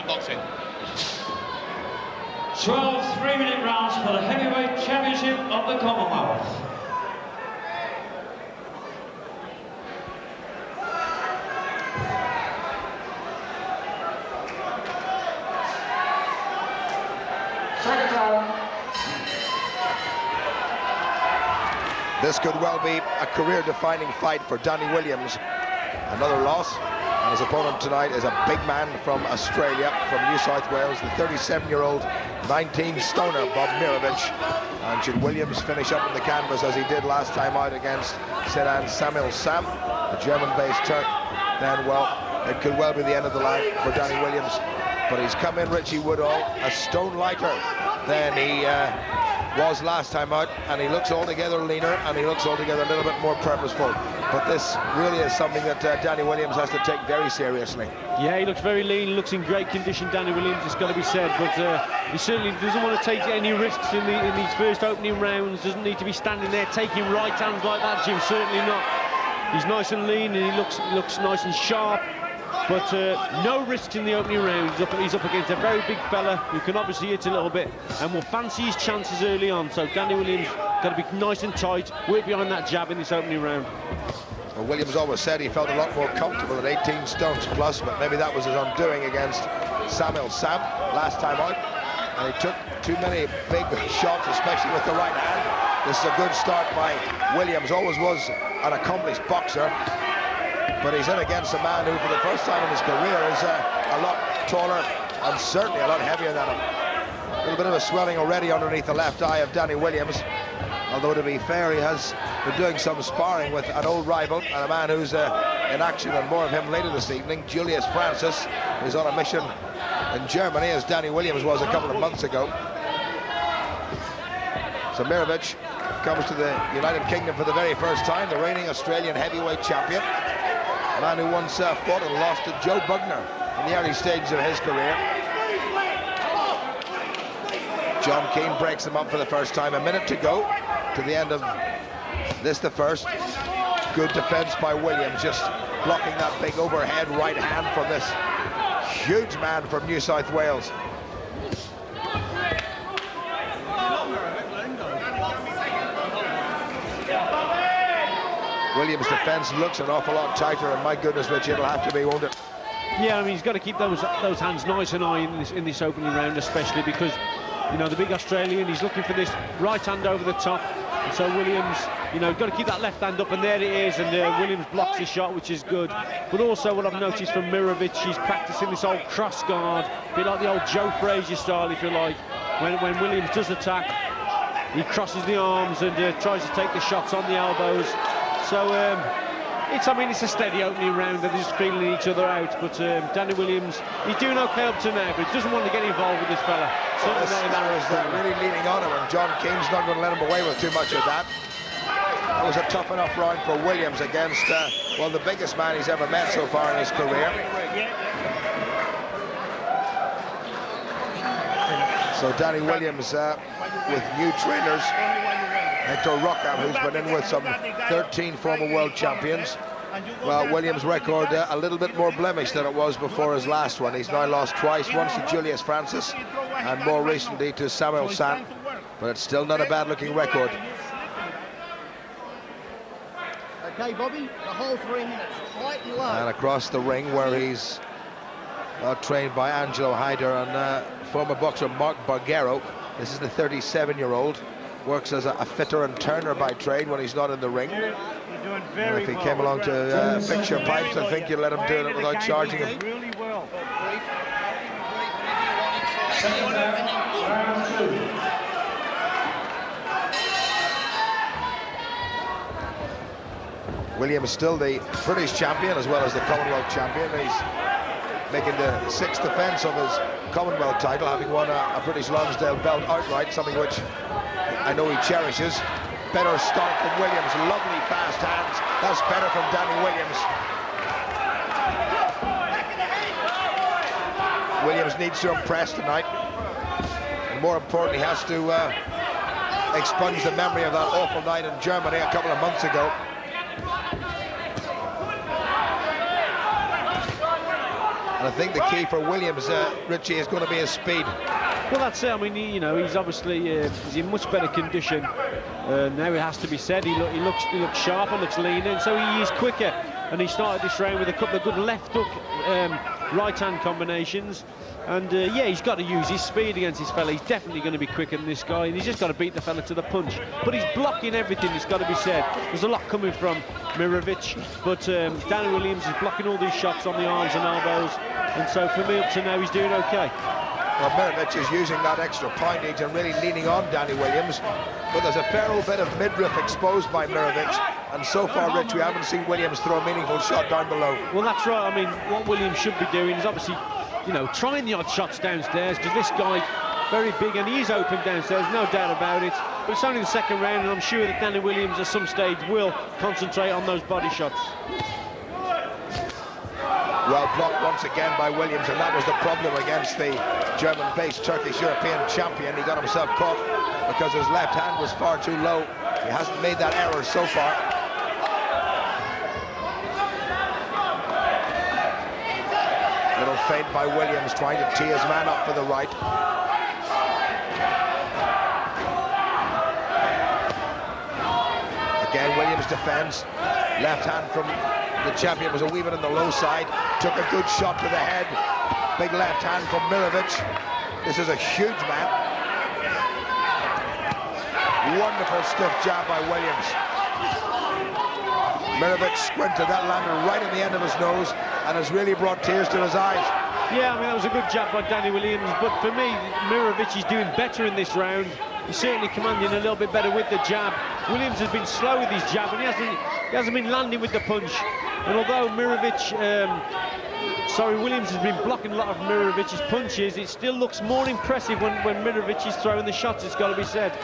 bout boxing. 12 3-minute rounds for the heavyweight championship of the Commonwealth. Second round. This could well be a career-defining fight for Danny Williams. Another loss, and his opponent tonight is a big man from Australia, from New South Wales, the 37-year-old 19-stoner Bob Mirovic. And should Williams finish up in the canvas as he did last time out against Sedan Samuel Sam, the German-based Turk, then, well, it could well be the end of the line for Danny Williams. But he's come in, Richie Woodall, a stone lighter than he was last time out, and he looks altogether leaner, and he looks altogether a little bit more purposeful. But this really is something that Danny Williams has to take very seriously. Yeah, he looks very lean, looks in great condition, Danny Williams, it's got to be said, but he certainly doesn't want to take any risks in these first opening rounds. Doesn't need to be standing there taking right hands like that, Jim, certainly not. He's nice and lean, and he looks nice and sharp. But no risks in the opening round. He's up against a very big fella who can obviously hit a little bit and will fancy his chances early on. So Danny Williams got to be nice and tight, work behind that jab in this opening round. Well, Williams always said he felt a lot more comfortable at 18 stones plus, but maybe that was his undoing against Samuel Sam last time out. And he took too many big shots, especially with the right hand. This is a good start by Williams. Always was an accomplished boxer. But he's in against a man who, for the first time in his career, is a lot taller and certainly a lot heavier than him. A little bit of a swelling already underneath the left eye of Danny Williams. Although, to be fair, he has been doing some sparring with an old rival and a man who's in action, and more of him later this evening, Julius Francis, who's on a mission in Germany, as Danny Williams was a couple of months ago. So Mirovic comes to the United Kingdom for the very first time, the reigning Australian heavyweight champion. A man who once fought and lost to Joe Bugner in the early stages of his career. John Keane breaks him up for the first time. A minute to go to the end of this, the first. Good defense by Williams, just blocking that big overhead right hand from this huge man from New South Wales. Williams' defense looks an awful lot tighter, and my goodness, Richie, it'll have to be, won't it? Yeah, I mean, he's got to keep those hands nice and high in this opening round, especially because, you know, the big Australian, he's looking for this right hand over the top. And so Williams, you know, got to keep that left hand up, and there it is, and Williams blocks his shot, which is good. But also what I've noticed from Mirovic, he's practicing this old cross guard, a bit like the old Joe Frazier style, if you like. When Williams does attack, he crosses the arms and tries to take the shots on the elbows. So I mean, it's a steady opening round. They're just feeling each other out. But Danny Williams, he's doing okay up to now, but he doesn't want to get involved with this fella. Well, this is really leaning on him, and John Keane's not going to let him away with too much of that. That was a tough enough round for Williams against, well, the biggest man he's ever met so far in his career. So Danny Williams with new trainers. Hector Roca, who's been in with some 13 former world champions. Well, Williams' record a little bit more blemished than it was before his last one. He's now lost twice, once to Julius Francis and more recently to Samuel San. But it's still not a bad-looking record. Okay, Bobby, the whole 3 minutes, quite low. And across the ring, where he's trained by Angelo Hyder and former boxer Mark Barguero. This is the 37-year-old. Works as a fitter and turner by trade when he's not in the ring. And if he came along to fix your pipes, I think you'd let him do it without charging him. Really well. Williams still the British champion as well as the Commonwealth champion. He's making the 6th defence of his Commonwealth title, having won a British Lonsdale belt outright, something which I know he cherishes. Better start from Williams, lovely fast hands. That's better from Danny Williams. Williams needs to impress tonight. And more importantly, he has to expunge the memory of that awful night in Germany a couple of months ago. And I think the key for Williams, Richie, is going to be his speed. Well, that's it. I mean, you know, he's obviously he's in much better condition. Now it has to be said, he looks sharper, looks leaner, and so he is quicker. And he started this round with a couple of good left hook, right-hand combinations. And yeah, he's got to use his speed against this fella. He's definitely going to be quicker than this guy, and he's just got to beat the fella to the punch. But he's blocking everything, it's got to be said. There's a lot coming from Mirovic, but Danny Williams is blocking all these shots on the arms and elbows. And so for me, up to now, he's doing okay. Well, Mirovic is using that extra poundage and really leaning on Danny Williams, but there's a fair old bit of midriff exposed by Mirovic, and so far, Rich, we haven't seen Williams throw a meaningful shot down below. Well, that's right. I mean, what Williams should be doing is obviously, you know, trying the odd shots downstairs, because this guy, very big, and he is open downstairs, no doubt about it. But it's only the second round, and I'm sure that Danny Williams at some stage will concentrate on those body shots. Well blocked once again by Williams, and that was the problem against the German-based Turkish European champion. He got himself caught because his left hand was far too low. He hasn't made that error so far. Little feint by Williams, trying to tee his man up for the right. Again, Williams defends. Left hand from the champion was a wee bit on the low side. Took a good shot to the head. Big left hand from Mirovic. This is a huge man. Wonderful stiff jab by Williams. Mirovic squinted, that landed right in the end of his nose and has really brought tears to his eyes. Yeah, I mean, that was a good jab by Danny Williams, but for me, Mirovic is doing better in this round. He's certainly commanding a little bit better with the jab. Williams has been slow with his jab, and he hasn't been landing with the punch. And although Williams has been blocking a lot of Mirovic's punches, it still looks more impressive when Mirovic is throwing the shots, it's got to be said.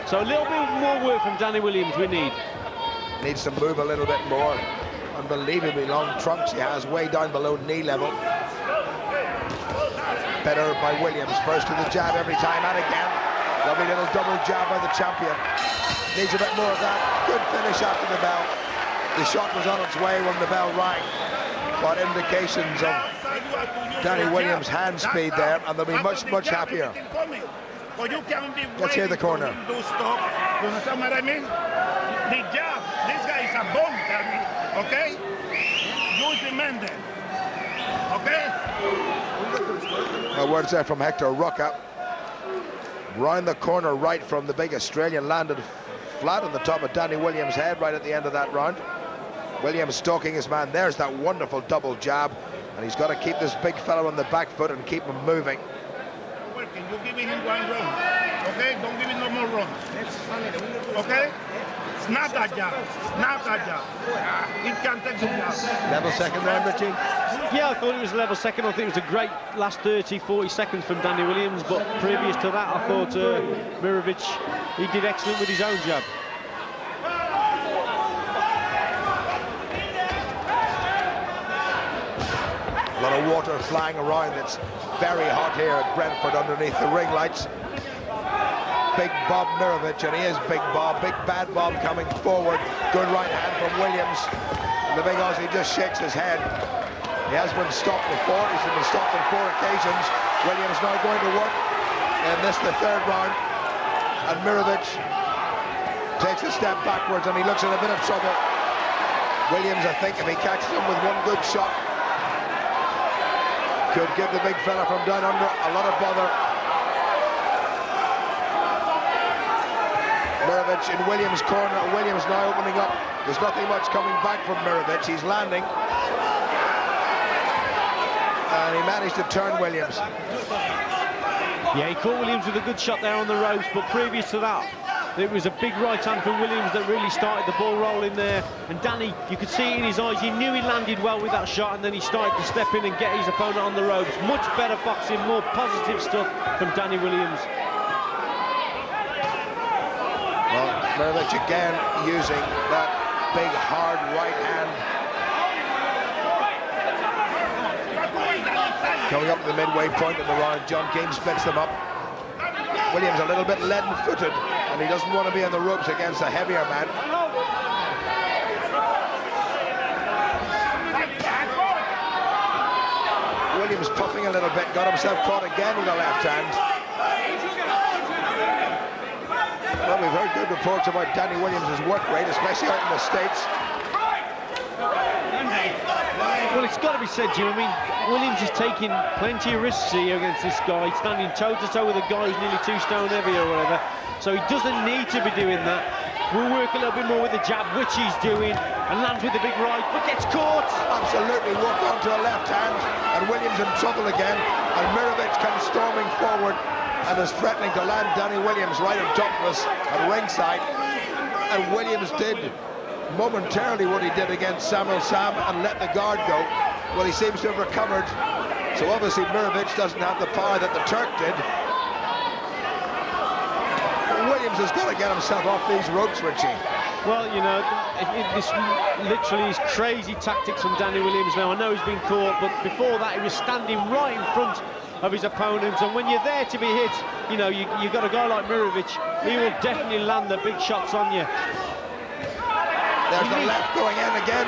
So a little bit more work from Danny Williams we need. Needs to move a little bit more. Unbelievably long trunks he has, way down below knee level. Better by Williams, first to the jab every time, and again. Lovely little double jab by the champion. Needs a bit more of that. Good finish after the bell. The shot was on its way when the bell rang. What indications of Danny Williams' hand speed there, and they'll be much, much happier. Let's hear the corner. You understand what I mean? The jab, this guy is a bomb, okay? Use the man then, okay? Words there from Hector Rucka. Round the corner right from the big Australian, landed flat on the top of Danny Williams' head right at the end of that round. Williams stalking his man. There's that wonderful double jab, and he's got to keep this big fella on the back foot and keep him moving. Working, you're giving him one round, okay? Don't give him no more rounds, okay? Snap that jab, snap that jab. He can take the jab. Level second round, Richie? Yeah, I thought it was a level second. I think it was a great last 30-40 seconds from Danny Williams, but previous to that, I thought Mirovic, he did excellent with his own jab. A lot of water flying around. It's very hot here at Brentford underneath the ring lights. Big Bob Mirovic, and he is Big Bob, Big Bad Bob coming forward. Good right hand from Williams. And the big Aussie just shakes his head. He has been stopped before. He's been stopped on 4 occasions. Williams now going to work in this, the third round. And Mirovic takes a step backwards, and he looks in a bit of trouble. Williams, I think, if he catches him with one good shot, could give the big fella from down under a lot of bother. Mirovic in Williams' corner. Williams now opening up. There's nothing much coming back from Mirovic. He's landing. And he managed to turn Williams. Yeah, he caught Williams with a good shot there on the ropes, but previous to that, it was a big right hand from Williams that really started the ball rolling there. And Danny, you could see it in his eyes, he knew he landed well with that shot, and then he started to step in and get his opponent on the ropes. Much better boxing, more positive stuff from Danny Williams. Well, Mirovic again using that big hard right hand. Coming up to the midway point of the round, John Keane splits them up. Williams a little bit leaden-footed, and he doesn't want to be on the ropes against a heavier man. Williams puffing a little bit, got himself caught again with a left hand. Well, we've heard good reports about Danny Williams' work rate, especially out in the States. Well, it's got to be said, Jim. I mean, Williams is taking plenty of risks here against this guy, standing toe-to-toe with a guy who's nearly 2 stone heavy or whatever. So he doesn't need to be doing that. We'll work a little bit more with the jab, which he's doing, and lands with the big right, but gets caught. Absolutely, walk onto a left hand, and Williams in trouble again. And Mirovic comes storming forward and is threatening to land Danny Williams right on top of us at ringside. And Williams did momentarily what he did against Samuel Sam and let the guard go. Well, he seems to have recovered, so obviously Mirovic doesn't have the power that the Turk did. Williams has got to get himself off these ropes, Richie. Well, you know, this literally is crazy tactics from Danny Williams now. I know he's been caught, but before that he was standing right in front of his opponent, and when you're there to be hit, you know, you've got a guy like Mirovic, he will definitely land the big shots on you. There's the left going in again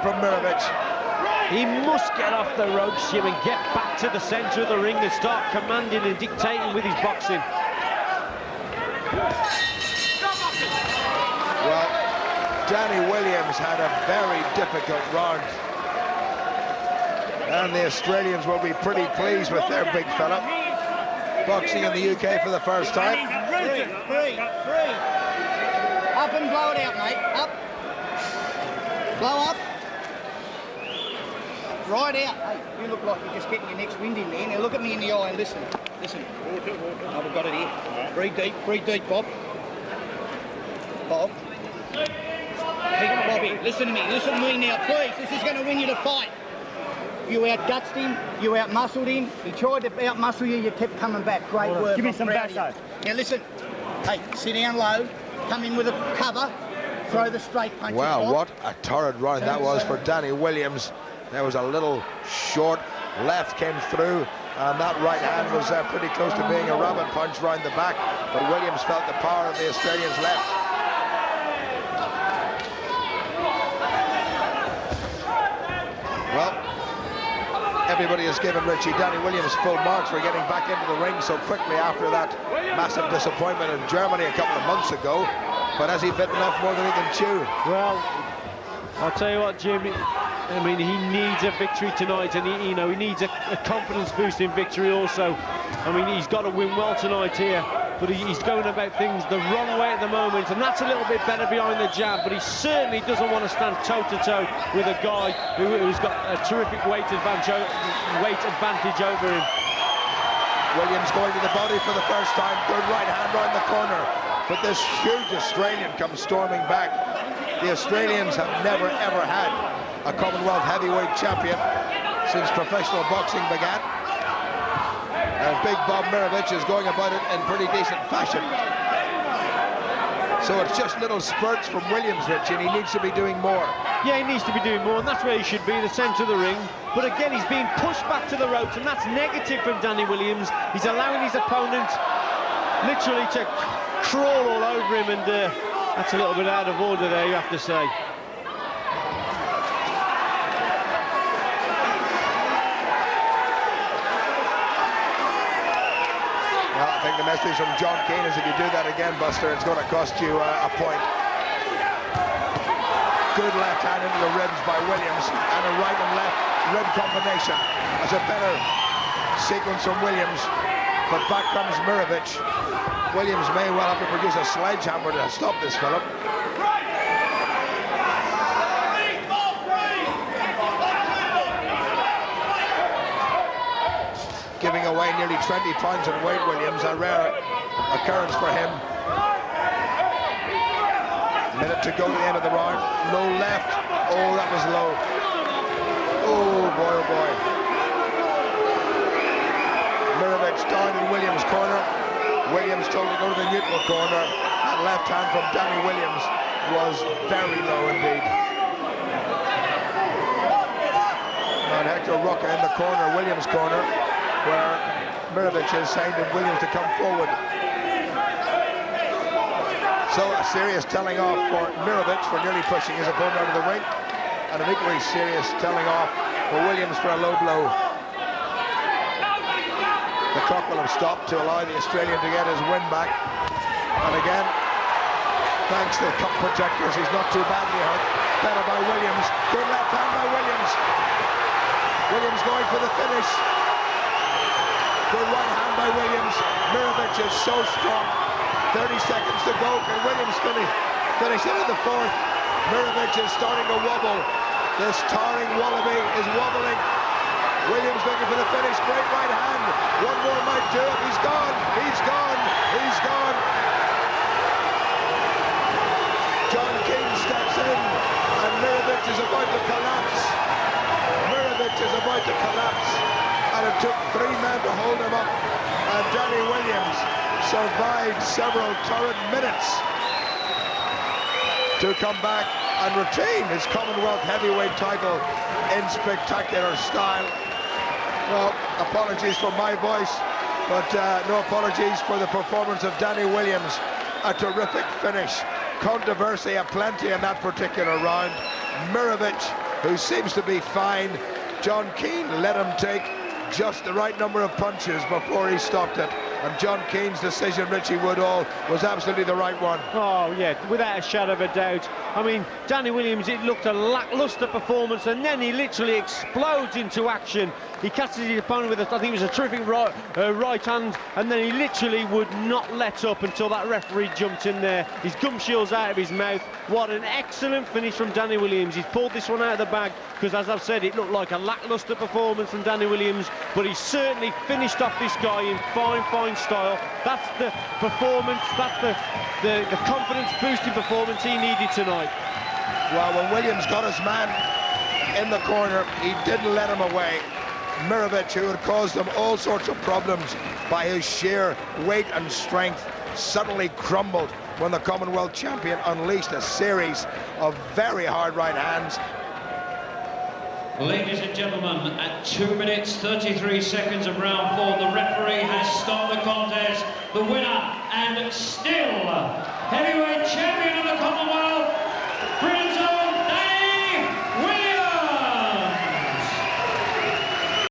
from Mirovic. He must get off the ropes, Jim, and get back to the centre of the ring and start commanding and dictating with his boxing. Well, Danny Williams had a very difficult round, and the Australians will be pretty pleased with their big fella. Boxing in the UK for the first time. Three. Up and blow it out, mate. Up. Blow up. Right out. Hey, you look like you're just getting your next wind in there. Now look at me in the eye and listen. Listen. Oh, we've got it here. Breathe deep, Bob. Bob. Hey, Bobby, listen to me now, please. This is going to win you the fight. You outgutsed him, you outmuscled him. He tried to outmuscle you, you kept coming back. Great work. Give me some back, though. Now listen. Hey, sit down low. Come in with a cover. Throw the straight punches. Wow, what a torrid round that was for Danny Williams. There was a little short left came through, and that right hand was pretty close to being a rabbit punch round the back, but Williams felt the power of the Australians left. Well, everybody has given Richie Danny Williams full marks for getting back into the ring so quickly after that massive disappointment in Germany a couple of months ago. But has he bitten off more than he can chew? Well, I'll tell you what, Jim, I mean, he needs a victory tonight, and he needs a confidence-boosting victory also. I mean, he's got to win well tonight here, but he's going about things the wrong way at the moment, and that's a little bit better behind the jab, but he certainly doesn't want to stand toe-to-toe with a guy who's got a terrific weight advantage over him. Williams going to the body for the first time. Good right hand round the corner, but this huge Australian comes storming back. The Australians have never ever had a Commonwealth heavyweight champion since professional boxing began, and big Bob Mirovic is going about it in pretty decent fashion. So it's just little spurts from Williams, Rich, and he needs to be doing more. Yeah, he needs to be doing more, and that's where he should be, the centre of the ring. But again, he's being pushed back to the ropes, and that's negative from Danny Williams. He's allowing his opponent literally to crawl all over him, and that's a little bit out of order there, you have to say. Well, I think the message from John Keane is if you do that again, Buster, it's going to cost you a point. Good left hand into the ribs by Williams, and a right and left rib combination. That's a better sequence from Williams, but back comes Mirovic. Williams may well have to produce a sledgehammer to stop this fella. Giving away nearly 20 pounds in weight, Williams, a rare occurrence for him. Minute to go to the end of the round. Low left. Oh, that was low. Oh, boy, oh, boy. Mirovic down in Williams' corner. Williams told to go to the neutral corner. That left hand from Danny Williams was very low indeed. And Hector Roca in the corner, Williams' corner, where Mirovic is saying to Williams to come forward. So a serious telling off for Mirovic for nearly pushing his opponent out of the ring, and an equally serious telling off for Williams for a low blow. The clock will have stopped to allow the Australian to get his win back. And again, thanks to the cup protectors, he's not too badly hurt. Better by Williams. Good left hand by Williams. Williams going for the finish. Good right hand by Williams. Mirovic is so strong. 30 seconds to go. Can Williams finish into the fourth? Mirovic is starting to wobble. This towering wallaby is wobbling. Williams looking for the finish. Great right hand. One more might do it. He's gone. He's gone. He's gone. John Keane steps in, and Mirovic is about to collapse. Mirovic is about to collapse, and it took 3 men to hold him up. And Danny Williams survived several torrid minutes to come back and retain his Commonwealth heavyweight title in spectacular style. Well, apologies for my voice, but no apologies for the performance of Danny Williams. A terrific finish. Controversy aplenty in that particular round. Mirovic, who seems to be fine. John Keane let him take just the right number of punches before he stopped it. And John Keane's decision, Richie Woodall, was absolutely the right one. Oh, yeah, without a shadow of a doubt. I mean, Danny Williams, it looked a lacklustre performance, and then he literally explodes into action. He catches his opponent with, I think it was a terrific right hand, and then he literally would not let up until that referee jumped in there. His gum shield's out of his mouth. What an excellent finish from Danny Williams. He's pulled this one out of the bag, because as I've said, it looked like a lacklustre performance from Danny Williams, but he certainly finished off this guy in fine style. That's the performance, that's the confidence-boosting performance he needed tonight. Well, when Williams got his man in the corner, he didn't let him away. Mirovic, who had caused him all sorts of problems by his sheer weight and strength, suddenly crumbled when the Commonwealth champion unleashed a series of very hard right hands. Ladies and gentlemen, at 2 minutes 33 seconds of round 4, the referee has stopped the contest. The winner and still heavyweight champion